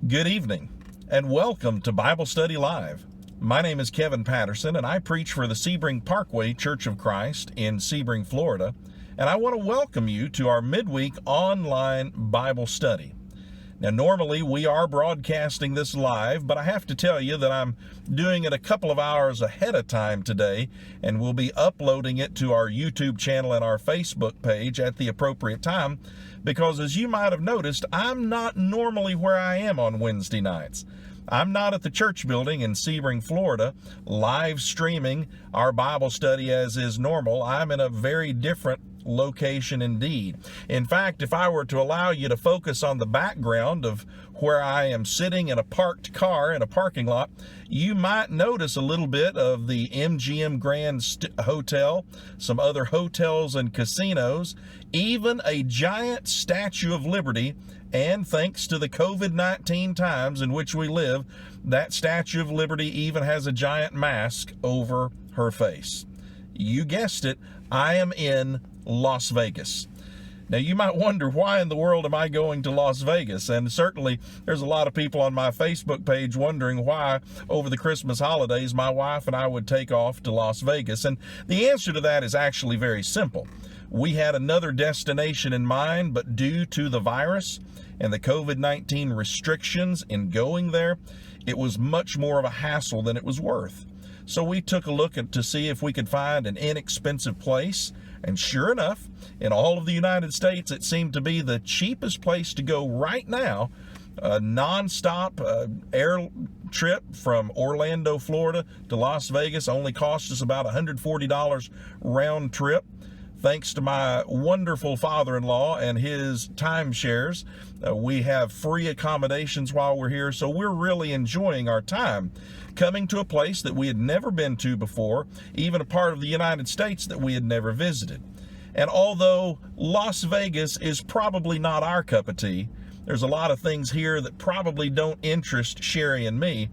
Good evening, and welcome to Bible Study Live. My name is Kevin Patterson, and I preach for the Sebring Parkway Church of Christ in Sebring, Florida, and I want to welcome you to our midweek online Bible study. Now, normally we are broadcasting this live, but I have to tell you that I'm doing it a couple of hours ahead of time today, and we'll be uploading it to our YouTube channel and our Facebook page at the appropriate time, because as you might have noticed, I'm not normally where I am on Wednesday nights. I'm not at the church building in Sebring, Florida, live streaming our Bible study as is normal. I'm in a very different location indeed. In fact, if I were to allow you to focus on the background of where I am sitting in a parked car in a parking lot, you might notice a little bit of the MGM Grand Hotel, some other hotels and casinos, even a giant Statue of Liberty, and thanks to the COVID-19 times in which we live, that Statue of Liberty even has a giant mask over her face. You guessed it, I am in Las Vegas. Now, you might wonder, why in the world am I going to Las Vegas? And certainly there's a lot of people on my Facebook page wondering why over the Christmas holidays my wife and I would take off to Las Vegas. And the answer to that is actually very simple. We had another destination in mind, but due to the virus and the COVID-19 restrictions in going there, it was much more of a hassle than it was worth. So we took a look to see if we could find an inexpensive place. And sure enough, in all of the United States, it seemed to be the cheapest place to go right now. A non-stop air trip from Orlando, Florida to Las Vegas only cost us about $140 round trip. Thanks to my wonderful father-in-law and his timeshares, we have free accommodations while we're here, so we're really enjoying our time coming to a place that we had never been to before, even a part of the United States that we had never visited. And although Las Vegas is probably not our cup of tea, there's a lot of things here that probably don't interest Sherry and me.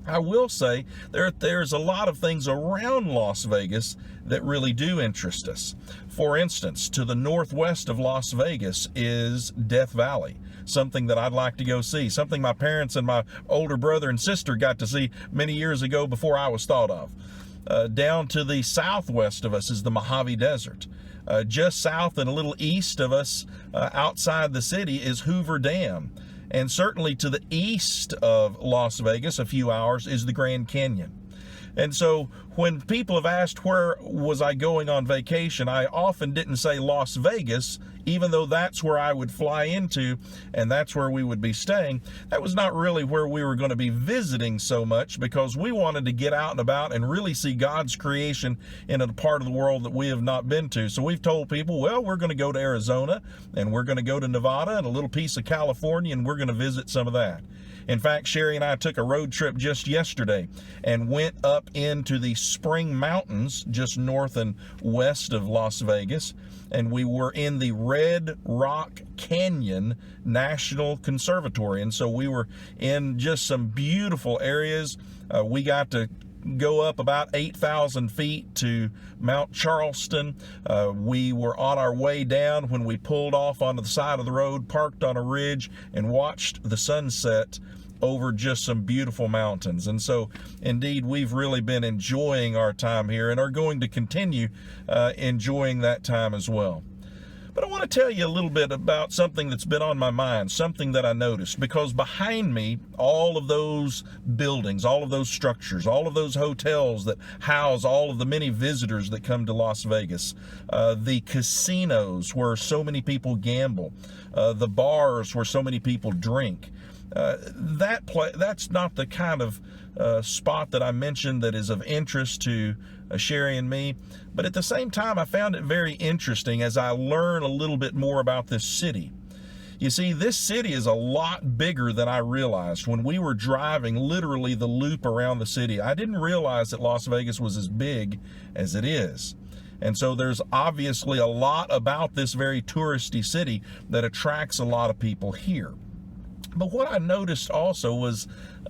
I will say there's a lot of things around Las Vegas that really do interest us. For instance, to the northwest of Las Vegas is Death Valley, something that I'd like to go see, something my parents and my older brother and sister got to see many years ago before I was thought of. Down to the southwest of us is the Mojave Desert. Just south and a little east of us, outside the city, is Hoover Dam. And certainly to the east of Las Vegas, a few hours, is the Grand Canyon. And so when people have asked where was I going on vacation, I often didn't say Las Vegas, even though that's where I would fly into and that's where we would be staying. That was not really where we were going to be visiting so much, because we wanted to get out and about and really see God's creation in a part of the world that we have not been to. So we've told people, well, we're going to go to Arizona and we're going to go to Nevada and a little piece of California, and we're going to visit some of that. In fact, Sherry and I took a road trip just yesterday and went up into the Spring Mountains just north and west of Las Vegas, and we were in the Red Rock Canyon National Conservatory. And so we were in just some beautiful areas. We got to go up about 8,000 feet to Mount Charleston. We were on our way down when we pulled off onto the side of the road, parked on a ridge, and watched the sunset over just some beautiful mountains. And so indeed, we've really been enjoying our time here and are going to continue enjoying that time as well. But I want to tell you a little bit about something that's been on my mind, something that I noticed, because behind me, all of those buildings, all of those structures, all of those hotels that house all of the many visitors that come to Las Vegas, the casinos where so many people gamble, the bars where so many people drink, that's not the kind of spot that I mentioned that is of interest to Sherry and me. But at the same time, I found it very interesting as I learn a little bit more about this city. You see, this city is a lot bigger than I realized. When we were driving literally the loop around the city, I didn't realize that Las Vegas was as big as it is. And so there's obviously a lot about this very touristy city that attracts a lot of people here. But what I noticed also was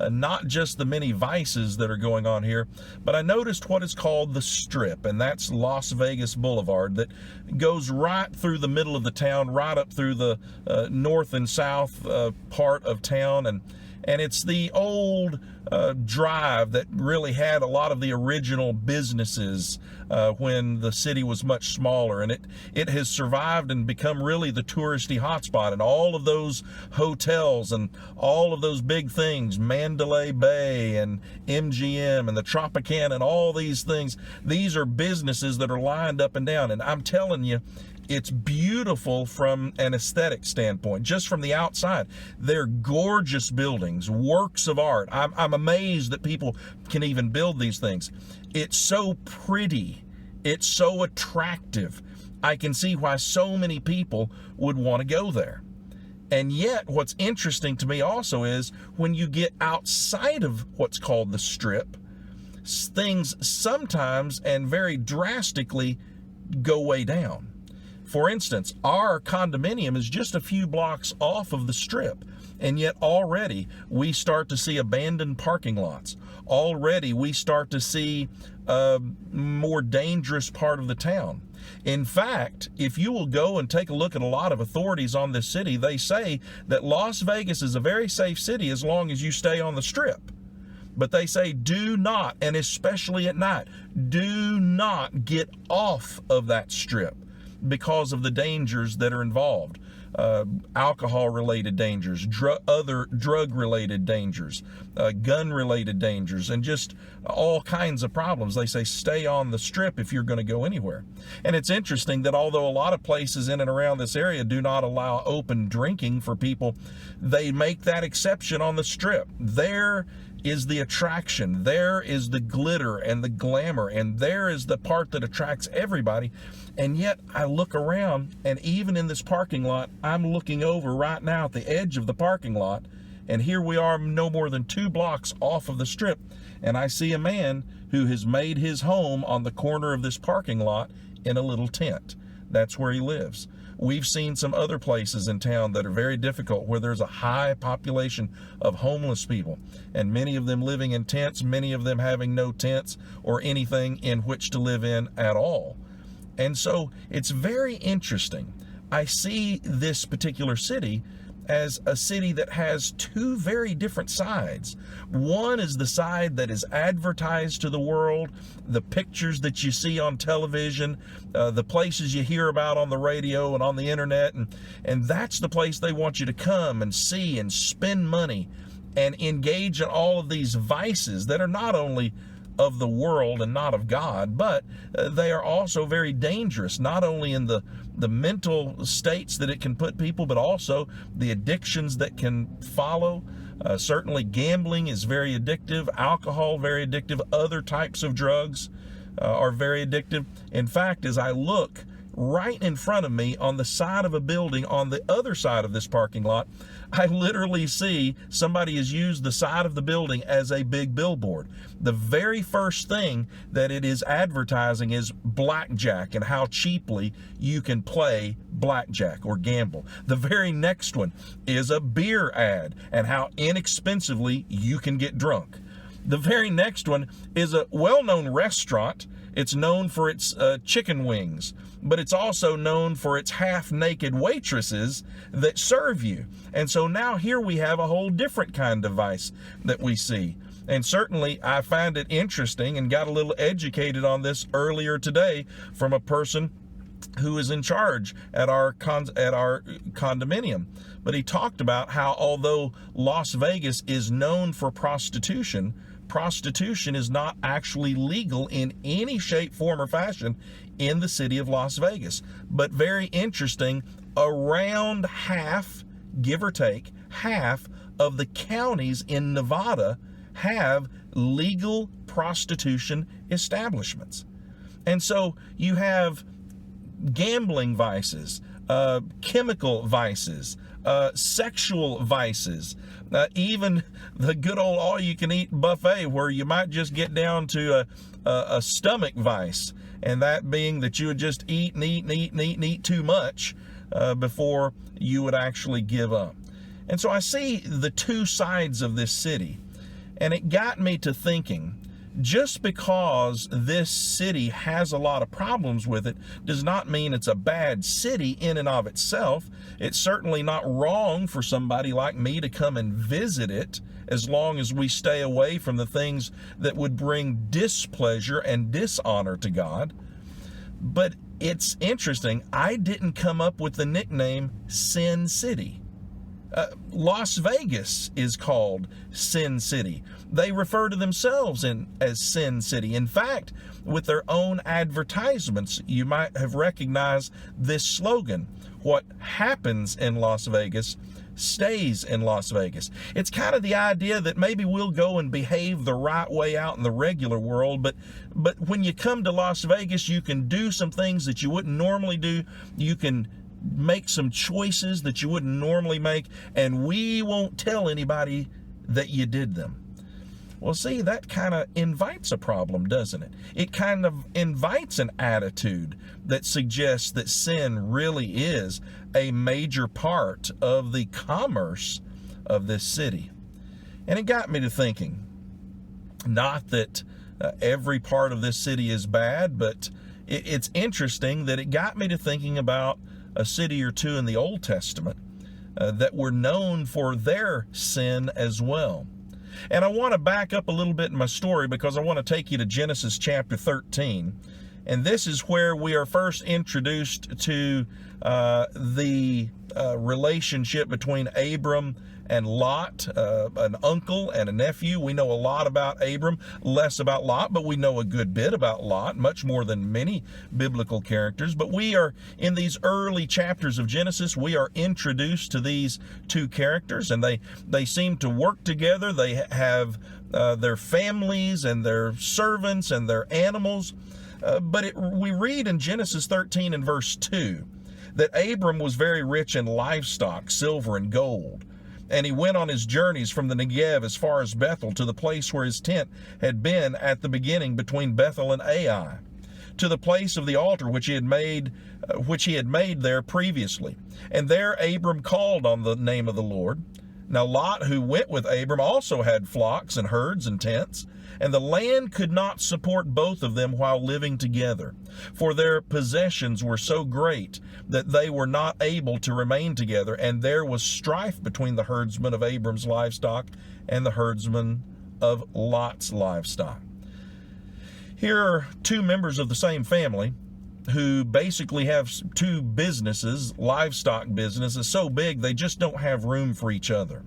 not just the many vices that are going on here, but I noticed what is called the Strip, and that's Las Vegas Boulevard, that goes right through the middle of the town, right up through the north and south part of town. And it's the old drive that really had a lot of the original businesses when the city was much smaller. And it has survived and become really the touristy hotspot. And all of those hotels and all of those big things, Mandalay Bay and MGM and the Tropicana and all these things, these are businesses that are lined up and down. And I'm telling you, it's beautiful from an aesthetic standpoint, just from the outside. They're gorgeous buildings, works of art. I'm amazed that people can even build these things. It's so pretty. It's so attractive. I can see why so many people would want to go there. And yet, what's interesting to me also is when you get outside of what's called the Strip, things sometimes and very drastically go way down. For instance, our condominium is just a few blocks off of the Strip, and yet already we start to see abandoned parking lots. Already we start to see a more dangerous part of the town. In fact, if you will go and take a look at a lot of authorities on this city, they say that Las Vegas is a very safe city as long as you stay on the Strip. But they say do not, and especially at night, do not get off of that Strip, because of the dangers that are involved. Alcohol-related dangers, other drug-related dangers, gun-related dangers, and just all kinds of problems. They say stay on the Strip if you're going to go anywhere. And it's interesting that although a lot of places in and around this area do not allow open drinking for people, they make that exception on the Strip. There is the attraction, there is the glitter and the glamour, and there is the part that attracts everybody. And yet I look around, and even in this parking lot, I'm looking over right now at the edge of the parking lot, and here we are no more than 2 blocks off of the Strip, and I see a man who has made his home on the corner of this parking lot in a little tent. That's where he lives. We've seen some other places in town that are very difficult, where there's a high population of homeless people, and many of them living in tents, many of them having no tents or anything in which to live in at all. And so it's very interesting. I see this particular city as a city that has 2 very different sides. One is the side that is advertised to the world, the pictures that you see on television, the places you hear about on the radio and on the internet, and that's the place they want you to come and see and spend money and engage in all of these vices that are not only of the world and not of God, but they are also very dangerous, not only in the mental states that it can put people, but also the addictions that can follow. Certainly gambling is very addictive, alcohol very addictive, other types of drugs are very addictive. In fact, as I look right in front of me on the side of a building on the other side of this parking lot, I literally see somebody has used the side of the building as a big billboard. The very first thing that it is advertising is blackjack and how cheaply you can play blackjack or gamble. The very next one is a beer ad and how inexpensively you can get drunk. The very next one is a well-known restaurant. It's known for its chicken wings, but it's also known for its half-naked waitresses that serve you. And so now here we have a whole different kind of vice that we see. And certainly I find it interesting and got a little educated on this earlier today from a person who is in charge at our condominium. But he talked about how although Las Vegas is known for prostitution, prostitution is not actually legal in any shape, form, or fashion in the city of Las Vegas. But very interesting, around half, give or take, half of the counties in Nevada have legal prostitution establishments. And so you have gambling vices, chemical vices, sexual vices, even the good old all-you-can-eat buffet where you might just get down to a stomach vice, and that being that you would just eat and eat and eat and eat and eat too much before you would actually give up. And so I see the 2 sides of this city, and it got me to thinking, just because this city has a lot of problems with it does not mean it's a bad city in and of itself. It's certainly not wrong for somebody like me to come and visit it, as long as we stay away from the things that would bring displeasure and dishonor to God. But it's interesting, I didn't come up with the nickname Sin City. Las Vegas is called Sin City. They refer to themselves as Sin City. In fact, with their own advertisements, you might have recognized this slogan: what happens in Las Vegas stays in Las Vegas. It's kind of the idea that maybe we'll go and behave the right way out in the regular world, but when you come to Las Vegas, you can do some things that you wouldn't normally do. You can make some choices that you wouldn't normally make, and we won't tell anybody that you did them. Well, see, that kind of invites a problem, doesn't it? It kind of invites an attitude that suggests that sin really is a major part of the commerce of this city. And it got me to thinking, not that every part of this city is bad, but it's interesting that it got me to thinking about a city or two in the Old Testament that were known for their sin as well. And I want to back up a little bit in my story, because I want to take you to Genesis chapter 13. And this is where we are first introduced to the relationship between Abram and Lot, an uncle and a nephew. We know a lot about Abram, less about Lot, but we know a good bit about Lot, much more than many biblical characters. But we are, in these early chapters of Genesis, we are introduced to these two characters, and they seem to work together. They have their families and their servants and their animals. But we read in Genesis 13 and verse 2 that Abram was very rich in livestock, silver and gold. And he went on his journeys from the Negev as far as Bethel, to the place where his tent had been at the beginning between Bethel and Ai, to the place of the altar which he had made there previously. And there Abram called on the name of the Lord. Now Lot, who went with Abram, also had flocks and herds and tents, and the land could not support both of them while living together, for their possessions were so great that they were not able to remain together, and there was strife between the herdsmen of Abram's livestock and the herdsmen of Lot's livestock. Here are two members of the same family who basically have two businesses, livestock businesses, so big they just don't have room for each other.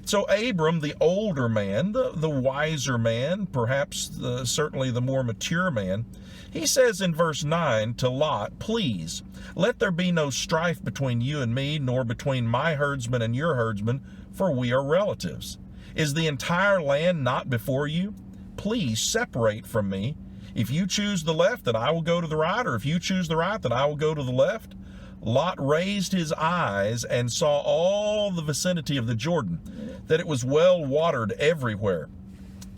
So Abram, the older man, the wiser man, perhaps certainly the more mature man, he says in verse 9 to Lot, "Please, let there be no strife between you and me, nor between my herdsmen and your herdsmen, for we are relatives. Is the entire land not before you? Please separate from me. If you choose the left, then I will go to the right, or if you choose the right, then I will go to the left." Lot raised his eyes and saw all the vicinity of the Jordan, that it was well watered everywhere.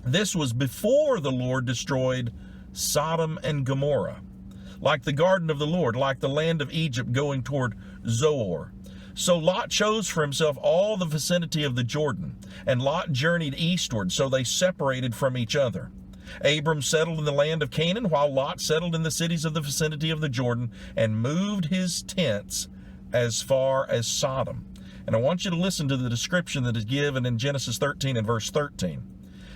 This was before the Lord destroyed Sodom and Gomorrah, like the garden of the Lord, like the land of Egypt going toward Zoar. So Lot chose for himself all the vicinity of the Jordan, and Lot journeyed eastward, so they separated from each other. Abram settled in the land of Canaan, while Lot settled in the cities of the vicinity of the Jordan, and moved his tents as far as Sodom. And I want you to listen to the description that is given in Genesis 13 and verse 13.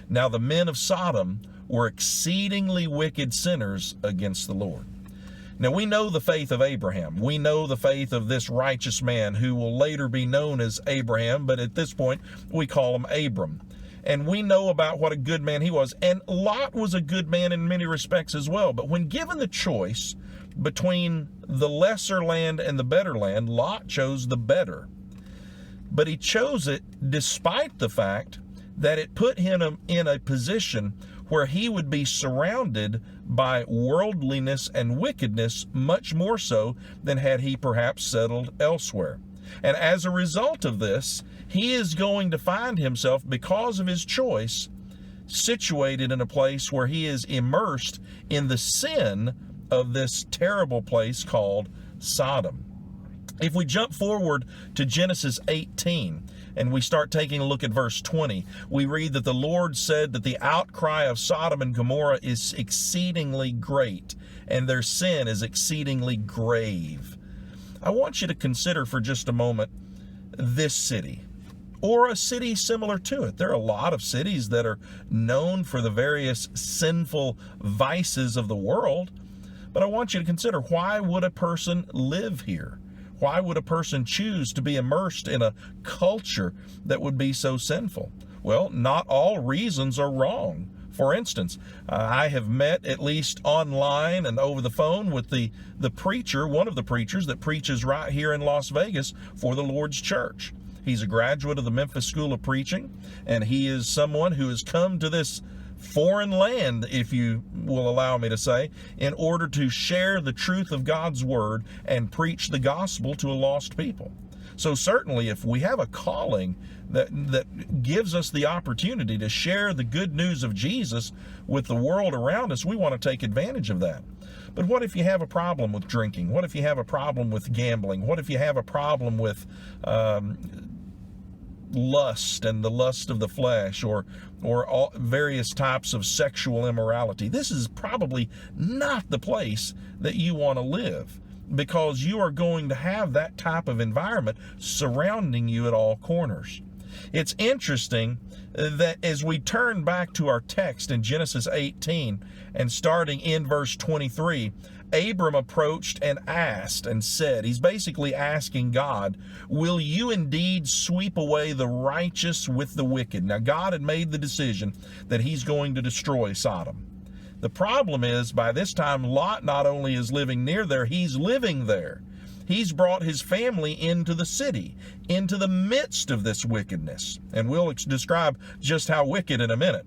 Now the men of Sodom were exceedingly wicked sinners against the Lord. Now we know the faith of Abraham. We know the faith of this righteous man who will later be known as Abraham, but at this point we call him Abram. And we know about what a good man he was. And Lot was a good man in many respects as well. But when given the choice between the lesser land and the better land, Lot chose the better. But he chose it despite the fact that it put him in a position where he would be surrounded by worldliness and wickedness, much more so than had he perhaps settled elsewhere. And as a result of this, he is going to find himself, because of his choice, situated in a place where he is immersed in the sin of this terrible place called Sodom. If we jump forward to Genesis 18, and we start taking a look at verse 20, we read that the Lord said that the outcry of Sodom and Gomorrah is exceedingly great, and their sin is exceedingly grave. I want you to consider for just a moment this city, or a city similar to it. There are a lot of cities that are known for the various sinful vices of the world, but I want you to consider, why would a person live here? Why would a person choose to be immersed in a culture that would be so sinful? Well, not all reasons are wrong. For instance, I have met, at least online and over the phone, with the preacher, one of the preachers that preaches right here in Las Vegas for the Lord's Church. He's a graduate of the Memphis School of Preaching, and he is someone who has come to this foreign land, if you will allow me to say, in order to share the truth of God's Word and preach the gospel to a lost people. So certainly, if we have a calling that gives us the opportunity to share the good news of Jesus with the world around us, we want to take advantage of that. But what if you have a problem with drinking? What if you have a problem with gambling? What if you have a problem with lust and the lust of the flesh, or all various types of sexual immorality? This is probably not the place that you want to live, because you are going to have that type of environment surrounding you at all corners. It's interesting that as we turn back to our text in Genesis 18 and starting in verse 23, Abram approached and asked and said, he's basically asking God, will you indeed sweep away the righteous with the wicked? Now, God had made the decision that he's going to destroy Sodom. The problem is, by this time, Lot not only is living near there, he's living there. He's brought his family into the city, into the midst of this wickedness. And we'll describe just how wicked in a minute.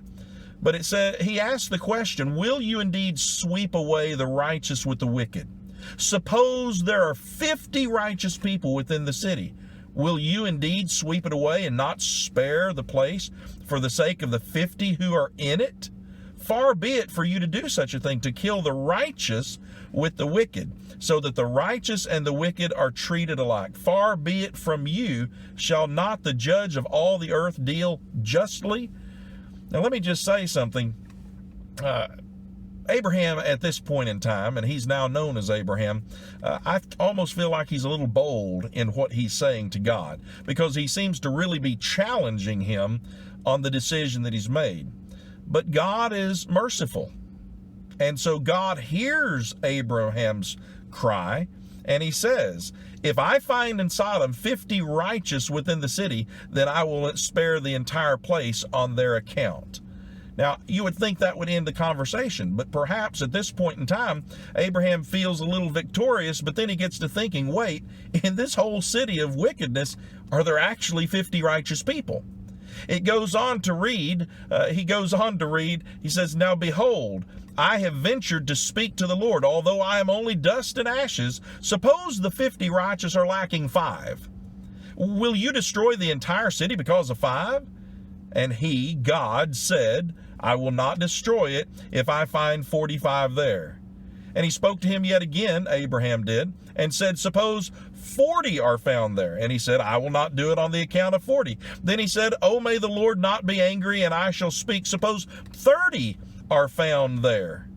But it said, he asked the question, will you indeed sweep away the righteous with the wicked? Suppose there are 50 righteous people within the city. Will you indeed sweep it away and not spare the place for the sake of the 50 who are in it? Far be it for you to do such a thing, to kill the righteous with the wicked, so that the righteous and the wicked are treated alike. Far be it from you. Shall not the judge of all the earth deal justly? Now, let me just say something. Abraham, at this point in time, and he's now known as Abraham, I almost feel like he's a little bold in what he's saying to God, because he seems to really be challenging him on the decision that he's made. But God is merciful. And so God hears Abraham's cry, and he says, if I find in Sodom 50 righteous within the city, then I will spare the entire place on their account. Now, you would think that would end the conversation, but perhaps at this point in time, Abraham feels a little victorious, but then he gets to thinking, wait, in this whole city of wickedness, are there actually 50 righteous people? It goes on to read, he says, now behold, I have ventured to speak to the Lord, although I am only dust and ashes. Suppose the 50 righteous are lacking 5. Will you destroy the entire city because of 5? And he, God, said, I will not destroy it if I find 45 there. And he spoke to him yet again, Abraham did, and said, suppose 40 are found there. And he said, I will not do it on the account of 40. Then he said, oh, may the Lord not be angry, and I shall speak. Suppose 30 are found there.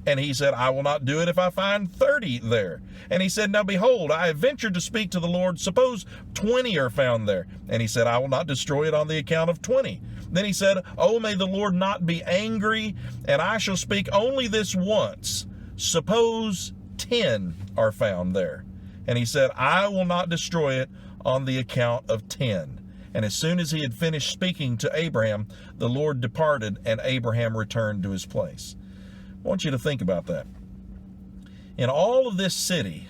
And he said, I will not do it if I find 30 there. And he said, now behold, I have ventured to speak to the Lord. Suppose 20 are found there. And he said, I will not destroy it on the account of 20. Then he said, oh, may the Lord not be angry, and I shall speak only this once. Suppose 10 are found there. And he said, I will not destroy it on the account of 10. And as soon as he had finished speaking to Abraham, the Lord departed, and Abraham returned to his place. I want you to think about that. In all of this city,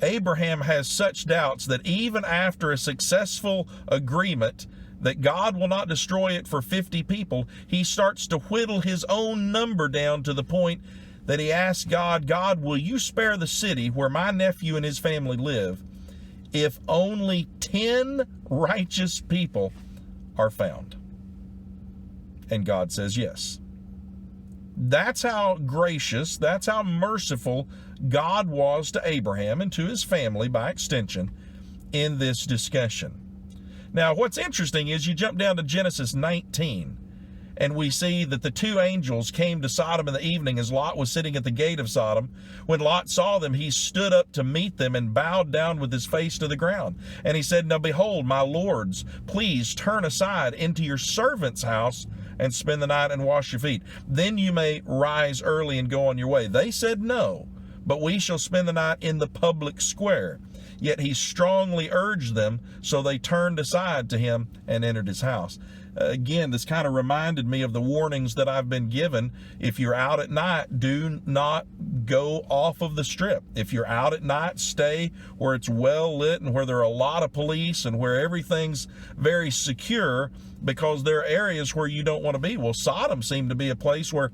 Abraham has such doubts that even after a successful agreement that God will not destroy it for 50 people, he starts to whittle his own number down to the point that he asks God, God, will you spare the city where my nephew and his family live if only 10 righteous people are found? And God says yes. That's how gracious, that's how merciful God was to Abraham and to his family by extension in this discussion. Now, what's interesting is you jump down to Genesis 19, and we see that the two angels came to Sodom in the evening as Lot was sitting at the gate of Sodom. When Lot saw them, he stood up to meet them and bowed down with his face to the ground. And he said, "Now behold, my lords, please turn aside into your servant's house and spend the night and wash your feet. Then you may rise early and go on your way." They said, "No, but we shall spend the night in the public square." Yet he strongly urged them, so they turned aside to him and entered his house. Again, this kind of reminded me of the warnings that I've been given. If you're out at night, do not go off of the strip. If you're out at night, stay where it's well lit and where there are a lot of police and where everything's very secure, because there are areas where you don't want to be. Well, Sodom seemed to be a place where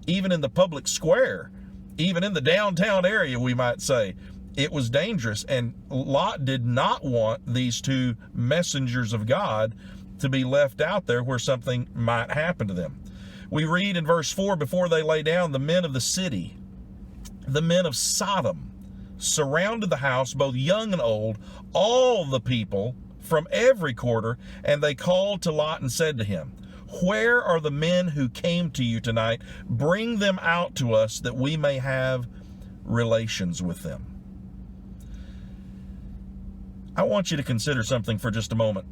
even in the public square, even in the downtown area, we might say, it was dangerous. And Lot did not want these two messengers of God to be left out there where something might happen to them. We read in verse 4, "Before they lay down, the men of the city, the men of Sodom, surrounded the house, both young and old, all the people from every quarter, and they called to Lot and said to him, 'Where are the men who came to you tonight? Bring them out to us that we may have relations with them.'" I want you to consider something for just a moment.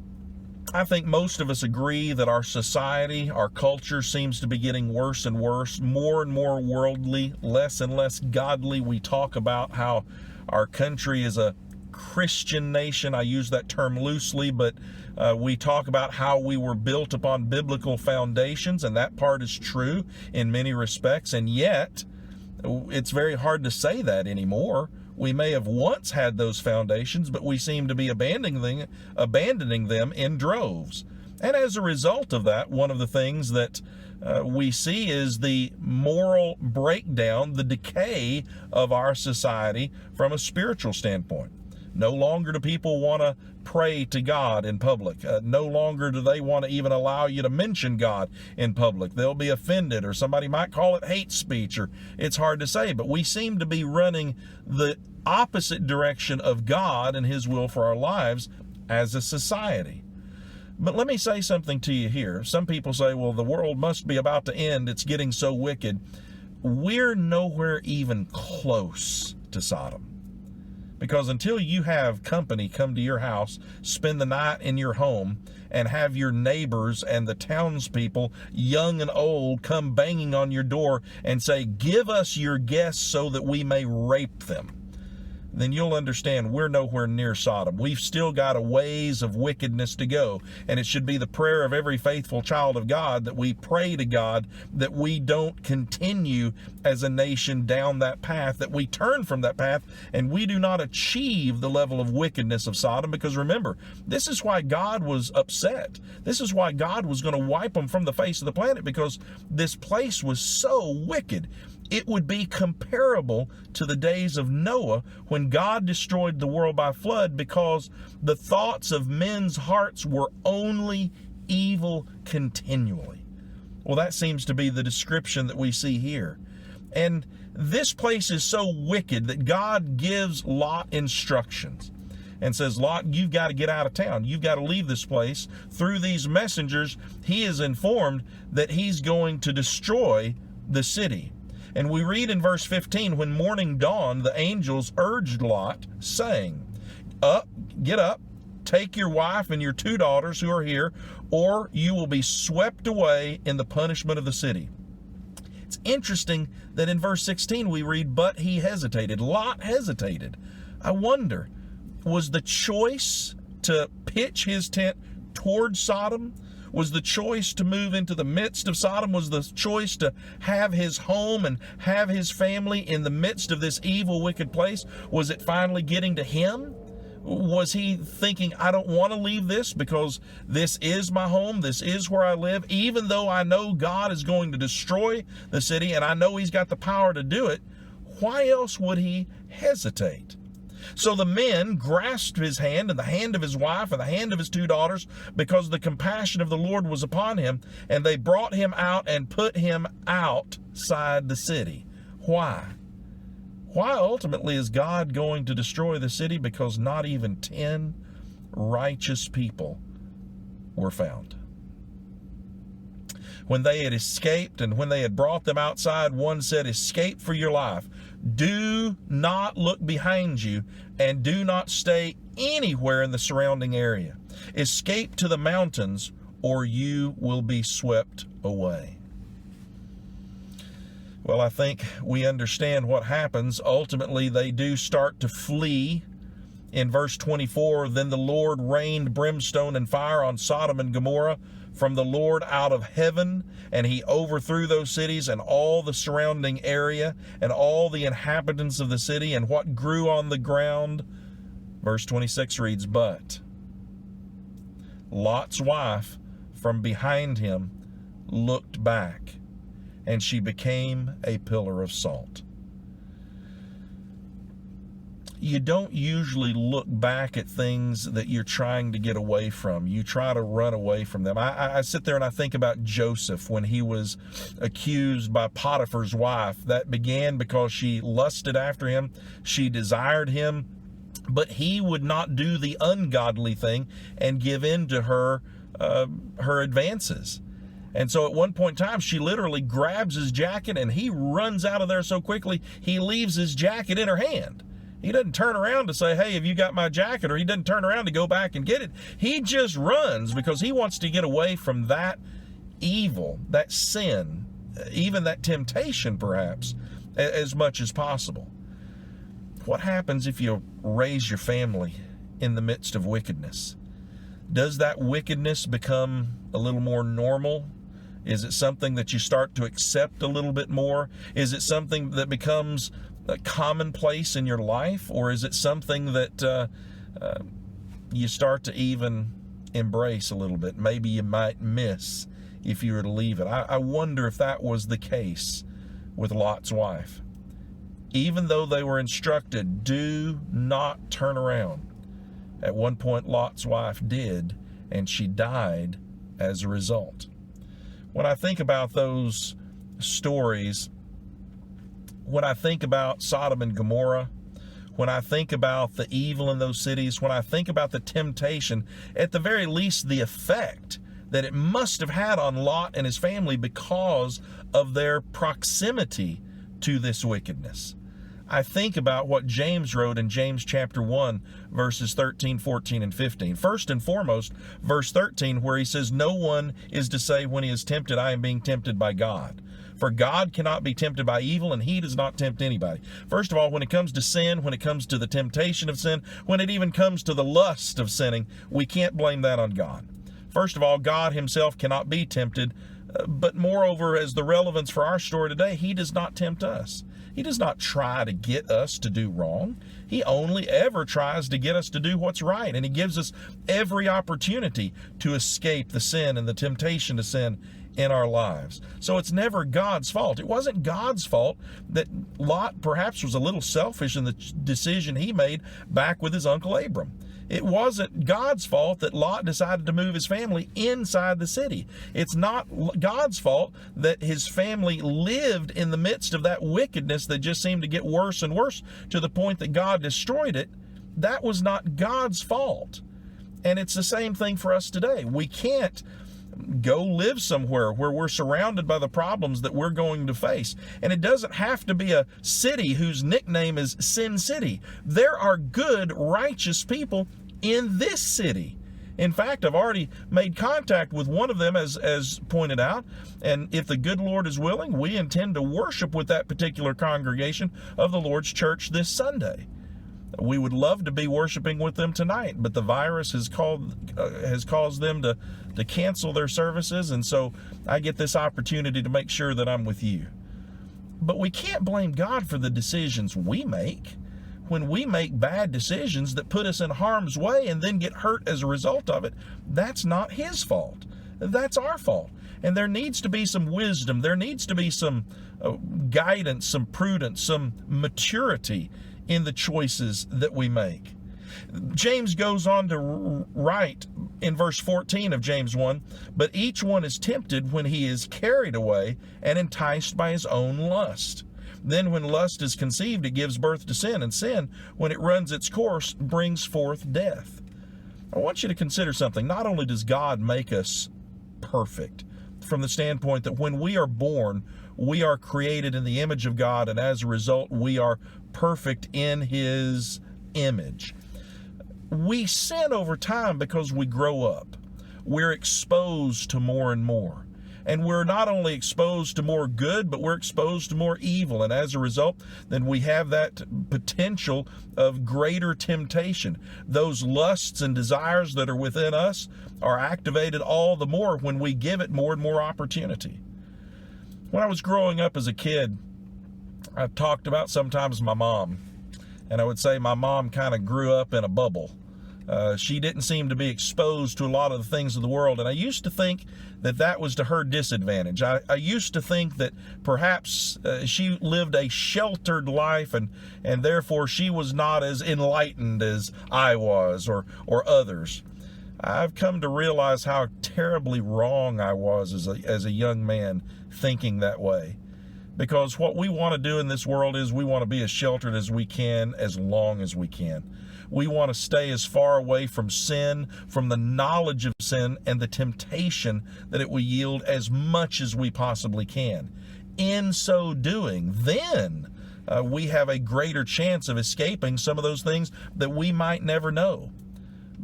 I think most of us agree that our society, our culture seems to be getting worse and worse, more and more worldly, less and less godly. We talk about how our country is a Christian nation. I use that term loosely, but we talk about how we were built upon biblical foundations, and that part is true in many respects, and yet it's very hard to say that anymore. We may have once had those foundations, but we seem to be abandoning them in droves. And as a result of that, one of the things that we see is the moral breakdown, the decay of our society from a spiritual standpoint. No longer do people want to pray to God in public. No longer do they want to even allow you to mention God in public. They'll be offended, or somebody might call it hate speech, or it's hard to say. But we seem to be running the opposite direction of God and His will for our lives as a society. But let me say something to you here. Some people say, well, the world must be about to end. It's getting so wicked. We're nowhere even close to Sodom. Because until you have company come to your house, spend the night in your home, and have your neighbors and the townspeople, young and old, come banging on your door and say, "Give us your guests so that we may rape them," then you'll understand we're nowhere near Sodom. We've still got a ways of wickedness to go. And it should be the prayer of every faithful child of God that we pray to God that we don't continue as a nation down that path, that we turn from that path and we do not achieve the level of wickedness of Sodom. Because remember, this is why God was upset. This is why God was going to wipe them from the face of the planet, because this place was so wicked. It would be comparable to the days of Noah when God destroyed the world by flood, because the thoughts of men's hearts were only evil continually. Well, that seems to be the description that we see here. And this place is so wicked that God gives Lot instructions and says, "Lot, you've got to get out of town. You've got to leave this place." Through these messengers, he is informed that he's going to destroy the city. And we read in verse 15, "When morning dawned, the angels urged Lot, saying, get up, take your wife and your 2 daughters who are here, or you will be swept away in the punishment of the city." It's interesting that in verse 16 we read, "But he hesitated." Lot hesitated. I wonder, was the choice to pitch his tent toward Sodom? Was the choice to move into the midst of Sodom? Was the choice to have his home and have his family in the midst of this evil, wicked place? Was it finally getting to him? Was he thinking, I don't want to leave this because this is my home, this is where I live, even though I know God is going to destroy the city and I know He's got the power to do it? Why else would he hesitate? So the men grasped his hand and the hand of his wife and the hand of his 2 daughters, because the compassion of the Lord was upon him, and they brought him out and put him outside the city. Why? Why ultimately is God going to destroy the city? Because not even 10 righteous people were found. When they had escaped and when they had brought them outside, one said, "Escape for your life. Do not look behind you and do not stay anywhere in the surrounding area. Escape to the mountains or you will be swept away." Well, I think we understand what happens. Ultimately, they do start to flee. In verse 24, "Then the Lord rained brimstone and fire on Sodom and Gomorrah from the Lord out of heaven, and he overthrew those cities and all the surrounding area and all the inhabitants of the city and what grew on the ground." Verse 26 reads, "But Lot's wife from behind him looked back, and she became a pillar of salt." You don't usually look back at things that you're trying to get away from. You try to run away from them. I sit there and I think about Joseph when he was accused by Potiphar's wife. That began because she lusted after him. She desired him, but he would not do the ungodly thing and give in to her advances. And so at one point in time, she literally grabs his jacket and he runs out of there so quickly, he leaves his jacket in her hand. He doesn't turn around to say, "Hey, have you got my jacket?" Or he doesn't turn around to go back and get it. He just runs because he wants to get away from that evil, that sin, even that temptation perhaps, as much as possible. What happens if you raise your family in the midst of wickedness? Does that wickedness become a little more normal? Is it something that you start to accept a little bit more? Is it something that becomes commonplace in your life? Or is it something that you start to even embrace a little bit? Maybe you might miss if you were to leave it. I wonder if that was the case with Lot's wife. Even though they were instructed, do not turn around. At one point, Lot's wife did, and she died as a result. When I think about those stories, when I think about Sodom and Gomorrah, when I think about the evil in those cities, when I think about the temptation, at the very least the effect that it must have had on Lot and his family because of their proximity to this wickedness. I think about what James wrote in James chapter 1, verses 13, 14, and 15. First and foremost, verse 13, where he says, "No one is to say when he is tempted, I am being tempted by God. For God cannot be tempted by evil, and he does not tempt anybody." First of all, when it comes to sin, when it comes to the temptation of sin, when it even comes to the lust of sinning, we can't blame that on God. First of all, God himself cannot be tempted, but moreover, as the relevance for our story today, he does not tempt us. He does not try to get us to do wrong. He only ever tries to get us to do what's right, and he gives us every opportunity to escape the sin and the temptation to sin in our lives. So it's never God's fault. It wasn't God's fault that Lot perhaps was a little selfish in the decision he made back with his uncle Abram. It wasn't God's fault that Lot decided to move his family inside the city. It's not God's fault that his family lived in the midst of that wickedness that just seemed to get worse and worse to the point that God destroyed it. That was not God's fault. And it's the same thing for us today. We can't go live somewhere where we're surrounded by the problems that we're going to face. And it doesn't have to be a city whose nickname is Sin City. There are good, righteous people in this city. In fact, I've already made contact with one of them, as pointed out, and if the good Lord is willing, we intend to worship with that particular congregation of the Lord's church this Sunday. We would love to be worshiping with them tonight, but the virus has caused them to cancel their services, and so I get this opportunity to make sure that I'm with you. But we can't blame God for the decisions we make. When we make bad decisions that put us in harm's way and then get hurt as a result of it, that's not his fault. That's our fault. And there needs to be some wisdom. There needs to be some guidance, some prudence, some maturity in the choices that we make. James goes on to write in verse 14 of James 1, "But each one is tempted when he is carried away and enticed by his own lust. Then when lust is conceived, it gives birth to sin, and sin, when it runs its course, brings forth death." I want you to consider something. Not only does God make us perfect from the standpoint that when we are born, we are created in the image of God, and as a result, we are perfect in His image. We sin over time because we grow up. We're exposed to more and more. And we're not only exposed to more good, but we're exposed to more evil. And as a result, then we have that potential of greater temptation. Those lusts and desires that are within us are activated all the more when we give it more and more opportunity. When I was growing up as a kid, I've talked about sometimes my mom. And I would say my mom kind of grew up in a bubble. She didn't seem to be exposed to a lot of the things of the world. And I used to think that that was to her disadvantage. I used to think that perhaps she lived a sheltered life and therefore she was not as enlightened as I was or others. I've come to realize how terribly wrong I was as a young man thinking that way. Because what we want to do in this world is we want to be as sheltered as we can, as long as we can. We want to stay as far away from sin, from the knowledge of sin and the temptation that it will yield as much as we possibly can. In so doing, then we have a greater chance of escaping some of those things that we might never know.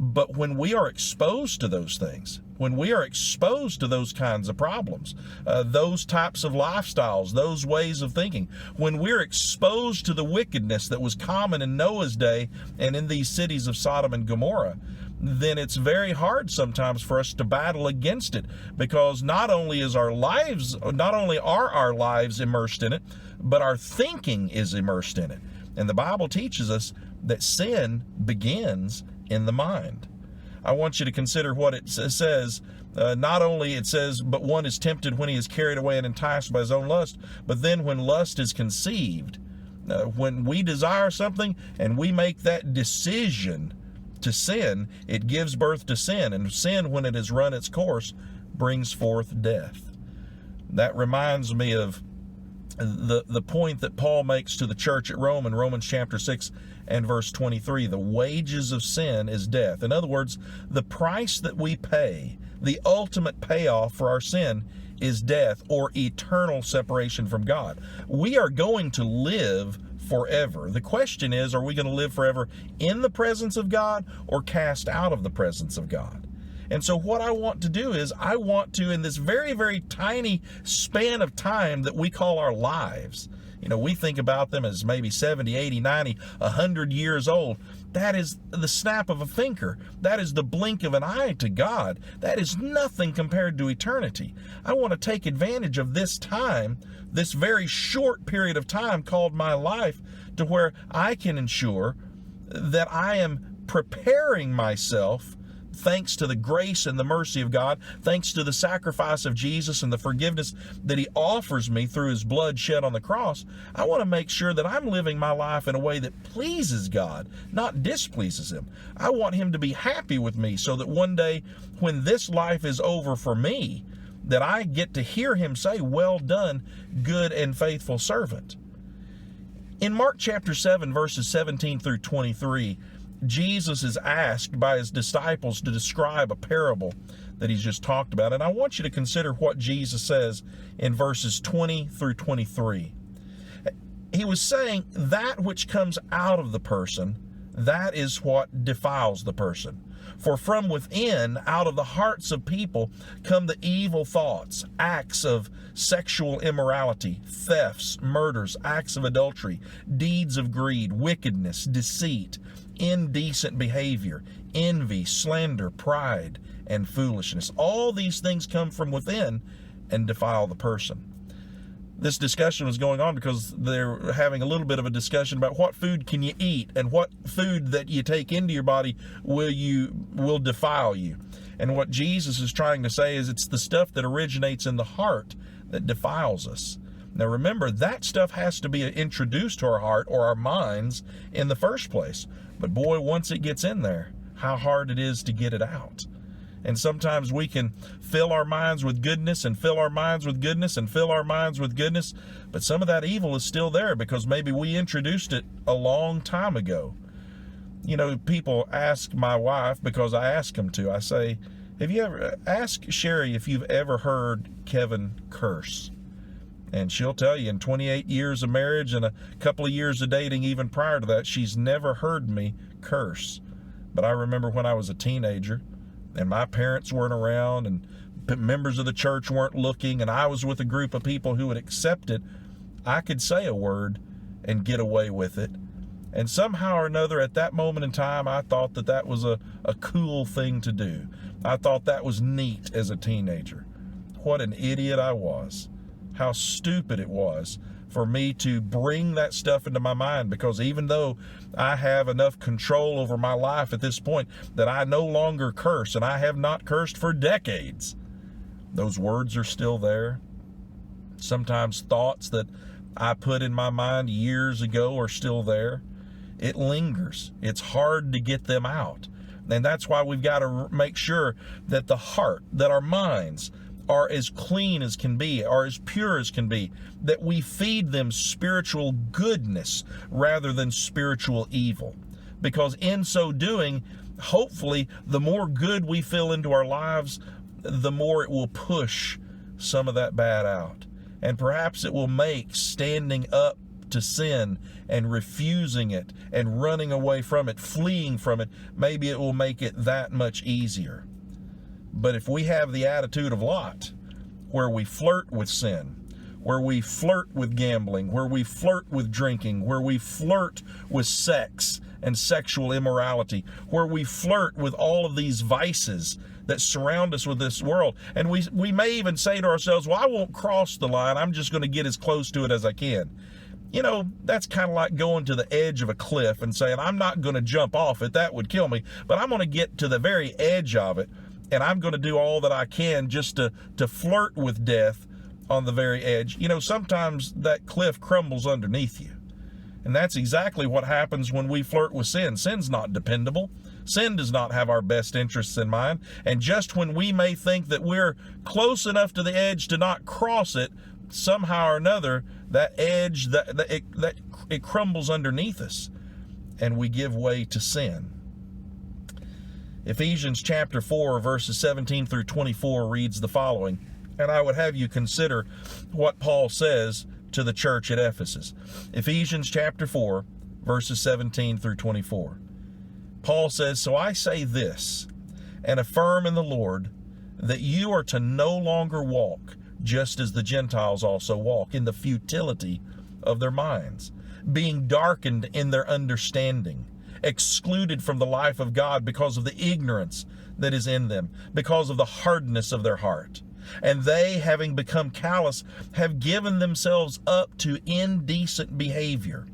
But when we are exposed to those things, when we are exposed to those kinds of problems, those types of lifestyles, those ways of thinking, when we're exposed to the wickedness that was common in Noah's day and in these cities of Sodom and Gomorrah, then it's very hard sometimes for us to battle against it, because not only are our lives immersed in it, but our thinking is immersed in it. And the Bible teaches us that sin begins in the mind. I want you to consider what it says. Not only it says, but one is tempted when he is carried away and enticed by his own lust, but then when lust is conceived, when we desire something and we make that decision to sin, it gives birth to sin. And sin, when it has run its course, brings forth death. That reminds me of the point that Paul makes to the church at Rome in Romans chapter 6 and verse 23. The wages of sin is death. In other words, the price that we pay, the ultimate payoff for our sin, is death or eternal separation from God. We are going to live forever. The question is, are we going to live forever in the presence of God or cast out of the presence of God? And so what I want to do is I want to, in this very, very tiny span of time that we call our lives, we think about them as maybe 70, 80, 90, 100 years old. That is the snap of a finger. That is the blink of an eye to God. That is nothing compared to eternity. I want to take advantage of this time, this very short period of time called my life, to where I can ensure that I am preparing myself, thanks to the grace and the mercy of God, thanks to the sacrifice of Jesus and the forgiveness that He offers me through His blood shed on the cross. I want to make sure that I'm living my life in a way that pleases God, not displeases Him. I want Him to be happy with me so that one day when this life is over for me, that I get to hear Him say, "Well done, good and faithful servant." In Mark chapter 7, verses 17 through 23, Jesus is asked by His disciples to describe a parable that He's just talked about. And I want you to consider what Jesus says in verses 20 through 23. He was saying that which comes out of the person, that is what defiles the person. For from within, out of the hearts of people, come the evil thoughts, acts of sexual immorality, thefts, murders, acts of adultery, deeds of greed, wickedness, deceit, indecent behavior, envy, slander, pride, and foolishness. All these things come from within and defile the person. This discussion was going on because they're having a little bit of a discussion about what food can you eat and what food that you take into your body will defile you. And what Jesus is trying to say is it's the stuff that originates in the heart that defiles us. Now remember, that stuff has to be introduced to our heart or our minds in the first place. But boy, once it gets in there, how hard it is to get it out. And sometimes we can fill our minds with goodness and fill our minds with goodness and fill our minds with goodness, but some of that evil is still there because maybe we introduced it a long time ago. You know, people ask my wife, because I ask them to, I say, have you ever, ask Sherry if you've ever heard Kevin curse. And she'll tell you, in 28 years of marriage and a couple of years of dating, even prior to that, she's never heard me curse. But I remember when I was a teenager and my parents weren't around and members of the church weren't looking, and I was with a group of people who would accept it, I could say a word and get away with it. And somehow or another, at that moment in time, I thought that that was a cool thing to do. I thought that was neat as a teenager. What an idiot I was. How stupid it was for me to bring that stuff into my mind, because even though I have enough control over my life at this point that I no longer curse, and I have not cursed for decades, those words are still there. Sometimes thoughts that I put in my mind years ago are still there. It lingers. It's hard to get them out. And that's why we've got to make sure that the heart, that our minds are as clean as can be, are as pure as can be, that we feed them spiritual goodness rather than spiritual evil. Because in so doing, hopefully, the more good we fill into our lives, the more it will push some of that bad out. And perhaps it will make standing up to sin and refusing it and running away from it, fleeing from it, maybe it will make it that much easier. But if we have the attitude of Lot, where we flirt with sin, where we flirt with gambling, where we flirt with drinking, where we flirt with sex and sexual immorality, where we flirt with all of these vices that surround us with this world, and we may even say to ourselves, well, I won't cross the line, I'm just going to get as close to it as I can. You know, that's kind of like going to the edge of a cliff and saying, I'm not going to jump off it, that would kill me, but I'm going to get to the very edge of it, and I'm going to do all that I can just to flirt with death on the very edge. You know, sometimes that cliff crumbles underneath you. And that's exactly what happens when we flirt with sin. Sin's not dependable. Sin does not have our best interests in mind. And just when we may think that we're close enough to the edge to not cross it, somehow or another, that edge, it crumbles underneath us, and we give way to sin. Ephesians chapter 4, verses 17 through 24 reads the following, and I would have you consider what Paul says to the church at Ephesus. Ephesians chapter 4, verses 17 through 24. Paul says, so I say this, and affirm in the Lord, that you are to no longer walk just as the Gentiles also walk, in the futility of their minds, being darkened in their understanding, excluded from the life of God because of the ignorance that is in them, because of the hardness of their heart. And they, having become callous, have given themselves up to indecent behavior,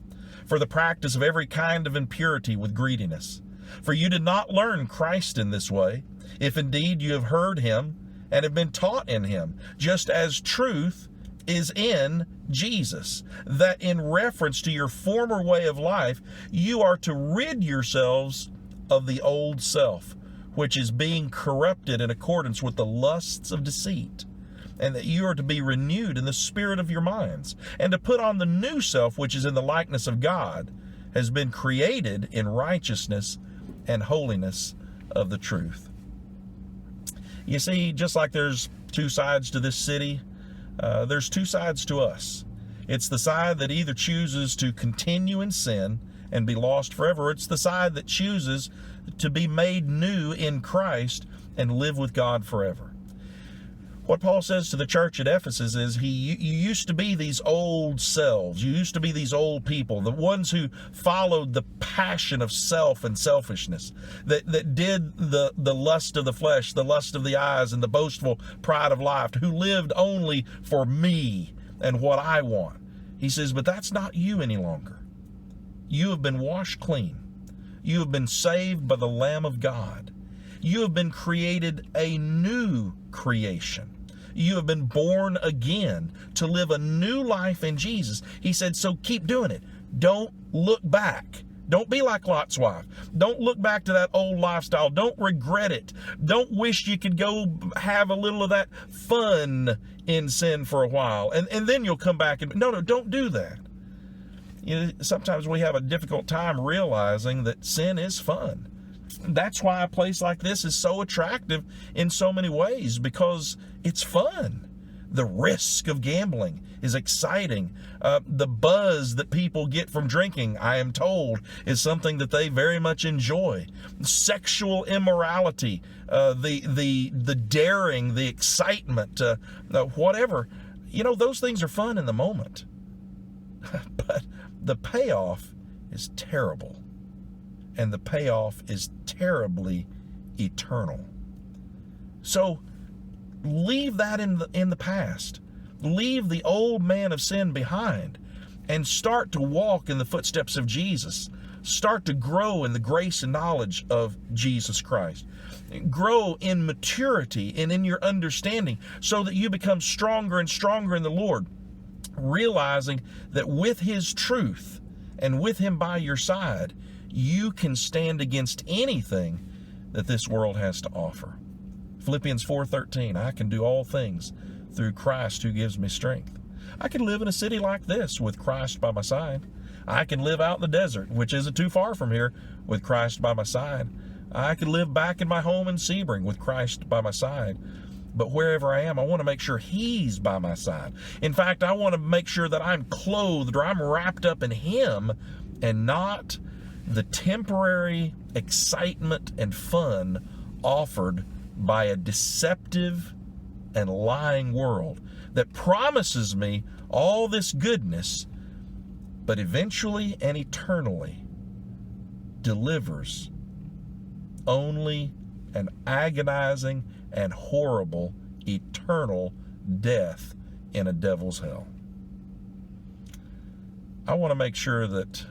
for the practice of every kind of impurity with greediness. For you did not learn Christ in this way, if indeed you have heard him and have been taught in him, just as truth is in Jesus, that in reference to your former way of life, you are to rid yourselves of the old self, which is being corrupted in accordance with the lusts of deceit, and that you are to be renewed in the spirit of your minds, and to put on the new self, which is in the likeness of God, has been created in righteousness and holiness of the truth. You see, just like there's two sides to this city, there's two sides to us. It's the side that either chooses to continue in sin and be lost forever. It's the side that chooses to be made new in Christ and live with God forever. What Paul says to the church at Ephesus is, you used to be these old selves. You used to be these old people, the ones who followed the passion of self and selfishness, that did the lust of the flesh, the lust of the eyes, and the boastful pride of life, who lived only for me and what I want. He says, but that's not you any longer. You have been washed clean. You have been saved by the Lamb of God. You have been created a new creation. You have been born again to live a new life in Jesus. He said, so keep doing it. Don't look back. Don't be like Lot's wife. Don't look back to that old lifestyle. Don't regret it. Don't wish you could go have a little of that fun in sin for a while, and then you'll come back and, no, don't do that. sometimes we have a difficult time realizing that sin is fun. That's why a place like this is so attractive in so many ways, because it's fun. The risk of gambling is exciting. The buzz that people get from drinking, I am told, is something that they very much enjoy. Sexual immorality, the daring, the excitement, whatever. Those things are fun in the moment. But the payoff is terrible. And the payoff is terribly eternal. So leave that in the past. Leave the old man of sin behind and start to walk in the footsteps of Jesus. Start to grow in the grace and knowledge of Jesus Christ. Grow in maturity and in your understanding so that you become stronger and stronger in the Lord, realizing that with His truth and with Him by your side, you can stand against anything that this world has to offer. Philippians 4:13, I can do all things through Christ who gives me strength. I can live in a city like this with Christ by my side. I can live out in the desert, which isn't too far from here, with Christ by my side. I can live back in my home in Sebring with Christ by my side. But wherever I am, I want to make sure He's by my side. In fact, I want to make sure that I'm clothed or I'm wrapped up in Him and not the temporary excitement and fun offered by a deceptive and lying world that promises me all this goodness, but eventually and eternally delivers only an agonizing and horrible eternal death in a devil's hell. I want to make sure that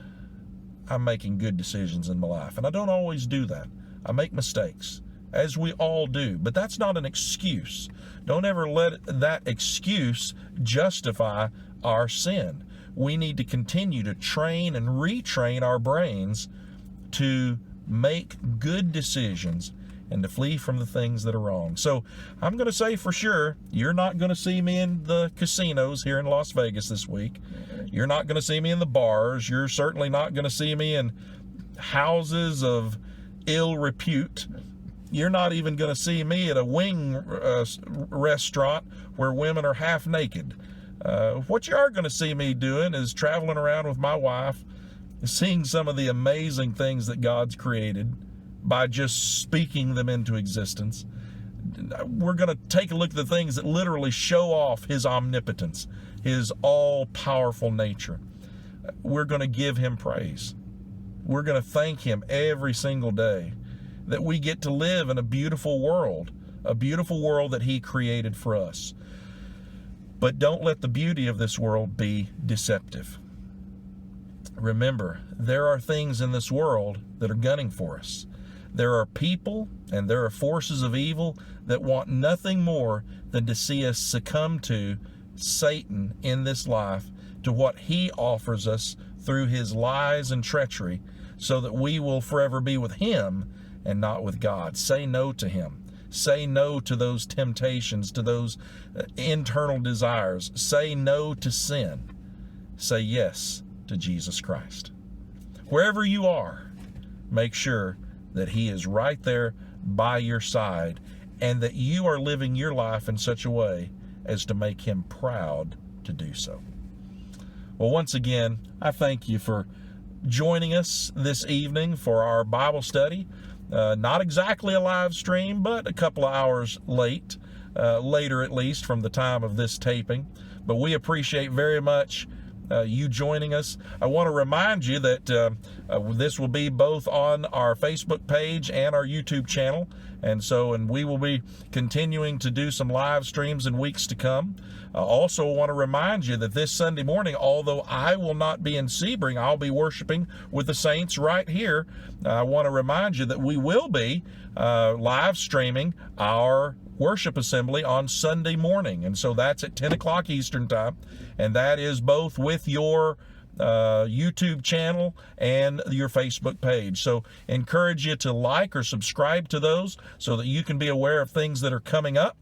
I'm making good decisions in my life, and I don't always do that. I make mistakes, as we all do, but that's not an excuse. Don't ever let that excuse justify our sin. We need to continue to train and retrain our brains to make good decisions and to flee from the things that are wrong. So I'm going to say for sure, you're not going to see me in the casinos here in Las Vegas this week. You're not going to see me in the bars. You're certainly not going to see me in houses of ill repute. You're not even going to see me at a wing restaurant where women are half naked. What you are going to see me doing is traveling around with my wife, seeing some of the amazing things that God's created by just speaking them into existence. We're going to take a look at the things that literally show off His omnipotence, His all-powerful nature. We're going to give Him praise. We're going to thank Him every single day that we get to live in a beautiful world that He created for us. But don't let the beauty of this world be deceptive. Remember, there are things in this world that are gunning for us. There are people and there are forces of evil that want nothing more than to see us succumb to Satan in this life, to what he offers us through his lies and treachery, so that we will forever be with him and not with God. Say no to him. Say no to those temptations, to those internal desires. Say no to sin. Say yes to Jesus Christ. Wherever you are, make sure that he is right there by your side and that you are living your life in such a way as to make him proud to do so. Well, once again, I thank you for joining us this evening for our Bible study. Not exactly a live stream, but a couple of hours later at least from the time of this taping. But we appreciate very much you joining us. I want to remind you that this will be both on our Facebook page and our YouTube channel. And we will be continuing to do some live streams in weeks to come. Also want to remind you that this Sunday morning, although I will not be in Sebring, I'll be worshiping with the saints right here. I want to remind you that we will be live streaming our worship assembly on Sunday morning. And so that's at 10 o'clock Eastern time. And that is both with your YouTube channel and your Facebook page. So encourage you to like or subscribe to those so that you can be aware of things that are coming up.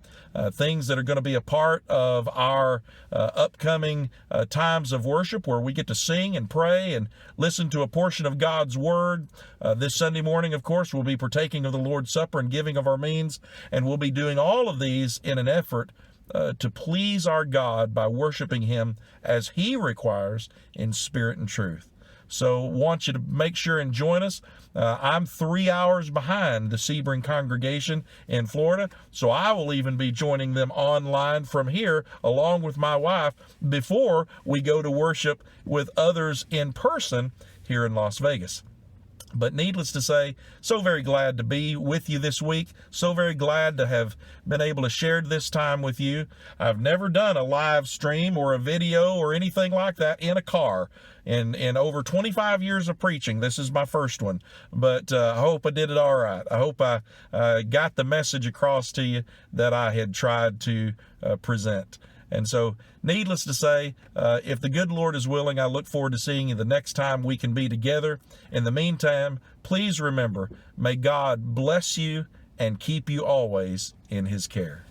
Things that are going to be a part of our upcoming times of worship, where we get to sing and pray and listen to a portion of God's Word. This Sunday morning, of course, we'll be partaking of the Lord's Supper and giving of our means, and we'll be doing all of these in an effort to please our God by worshiping Him as He requires in spirit and truth. So want you to make sure and join us. I'm 3 hours behind the Sebring congregation in Florida, so I will even be joining them online from here along with my wife before we go to worship with others in person here in Las Vegas. But needless to say, so very glad to be with you this week. So very glad to have been able to share this time with you. I've never done a live stream or a video or anything like that in a car. In over 25 years of preaching, this is my first one. But I hope I did it all right. I hope I got the message across to you that I had tried to present. And so, needless to say, if the good Lord is willing, I look forward to seeing you the next time we can be together. In the meantime, please remember, may God bless you and keep you always in His care.